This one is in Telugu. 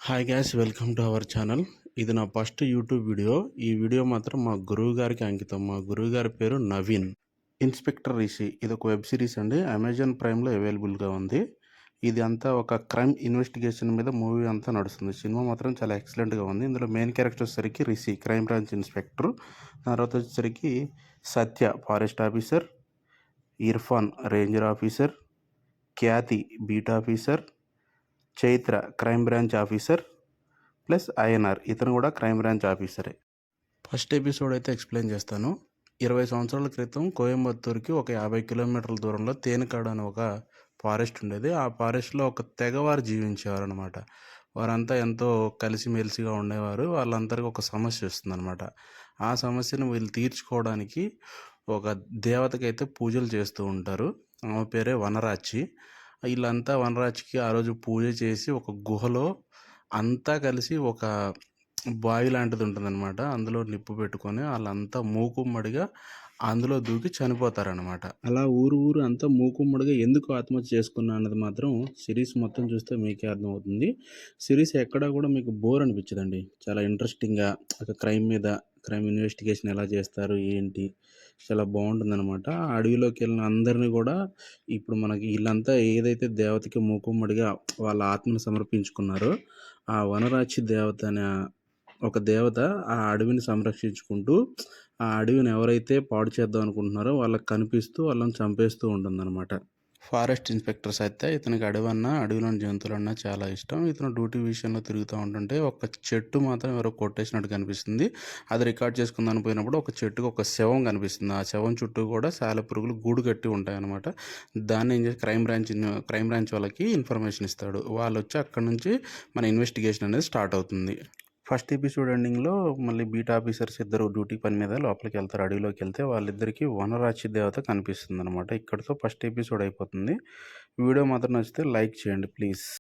Hi gas welcome to our channel. ఇది నా ఫస్ట్ యూట్యూబ్ వీడియో. ఈ వీడియో మాత్రం మా గురువు గారికి అంకితం. మా గురువు గారి పేరు నవీన్. ఇన్స్పెక్టర్ రిషి ఇది ఒక వెబ్ సిరీస్ అండి. అమెజాన్ ప్రైమ్లో అవైలబుల్గా ఉంది. ఇది అంతా ఒక క్రైమ్ ఇన్వెస్టిగేషన్ మీద మూవీ అంతా నడుస్తుంది. సినిమా మాత్రం చాలా ఎక్సలెంట్గా ఉంది. ఇందులో మెయిన్ క్యారెక్టర్ వచ్చేసరికి రిషి క్రైమ్ బ్రాంచ్ ఇన్స్పెక్టర్, తర్వాత వచ్చేసరికి Satya forest officer, Irfan ranger officer, Khyati beat officer, Chaitra crime branch officer plus INR ఇతను కూడా క్రైమ్ బ్రాంచ్ ఆఫీసరే. ఫస్ట్ ఎపిసోడ్ అయితే ఎక్స్ప్లెయిన్ చేస్తాను. 20 సంవత్సరాల క్రితం కోయంబత్తూరుకి ఒక 50 కిలోమీటర్ల దూరంలో తేనెకాడు అని ఒక ఫారెస్ట్ ఉండేది. ఆ ఫారెస్ట్లో ఒక తెగవారు జీవించేవారు అనమాట. వారంతా ఎంతో కలిసిమెలిసిగా ఉండేవారు. వాళ్ళందరికీ ఒక సమస్య వస్తుందన్నమాట. ఆ సమస్యను వీళ్ళు తీర్చుకోవడానికి ఒక దేవతకైతే పూజలు చేస్తూ ఉంటారు. ఆమె పేరే వనరాచి. వీళ్ళంతా వనరాజ్కి ఆ రోజు పూజ చేసి ఒక గుహలో అంతా కలిసి ఒక బావి లాంటిది ఉంటుందన్నమాట. అందులో నిప్పు పెట్టుకొని వాళ్ళంతా మూకుమ్మడిగా అందులో దూకి చనిపోతారనమాట. అలా ఊరు అంతా మూకుమ్మడిగా ఎందుకు ఆత్మహత్య చేసుకున్నా అన్నది మాత్రం సిరీస్ మొత్తం చూస్తే మీకే అర్థమవుతుంది. సిరీస్ ఎక్కడా కూడా మీకు బోర్ అనిపించదండి. చాలా ఇంట్రెస్టింగ్గా ఒక క్రైమ్ ఇన్వెస్టిగేషన్ ఎలా చేస్తారు ఏంటి చాలా బాగుంటుందన్నమాట. ఆ అడవిలోకి వెళ్ళిన అందరినీ కూడా ఇప్పుడు మనకి వీళ్ళంతా ఏదైతే దేవతకి మూకుమ్మడిగా వాళ్ళ ఆత్మను సమర్పించుకున్నారో ఆ వనరాచి దేవత అనే ఒక దేవత ఆ అడవిని సంరక్షించుకుంటూ ఆ అడవిని ఎవరైతే పాడు చేద్దాం అనుకుంటున్నారో వాళ్ళకి కనిపిస్తూ వాళ్ళని చంపేస్తూ ఉంటుందన్నమాట. ఫారెస్ట్ ఇన్స్పెక్టర్స్ అయితే ఇతనికి అడవిలోని జంతువులన్నా చాలా ఇష్టం. ఇతను డ్యూటీ విషయంలో తిరుగుతూ ఉంటుంటే ఒక చెట్టు మాత్రం ఎవరో కొట్టేసినట్టు కనిపిస్తుంది. అది రికార్డ్ చేసుకుందని పోయినప్పుడు ఒక చెట్టుకు ఒక శవం కనిపిస్తుంది. ఆ శవం చుట్టూ కూడా సాలెపురుగులు గూడు కట్టి ఉంటాయన్నమాట. దాన్ని ఏం చేసి క్రైమ్ బ్రాంచ్ వాళ్ళకి ఇన్ఫర్మేషన్ ఇస్తాడు. వాళ్ళు వచ్చి అక్కడ నుంచి మన ఇన్వెస్టిగేషన్ అనేది స్టార్ట్ అవుతుంది. ఫస్ట్ ఎపిసోడ్ ఎండింగ్లో మళ్ళీ బీట్ ఆఫీసర్స్ ఇద్దరు డ్యూటీ పని మీద లోపలికి వెళ్తారు. అడవిలోకి వెళ్తే వాళ్ళిద్దరికీ వనరాచి దేవత కనిపిస్తుంది అనమాట. ఇక్కడితో ఫస్ట్ ఎపిసోడ్ అయిపోతుంది. వీడియో మాత్రం నచ్చితే లైక్ చేయండి ప్లీజ్.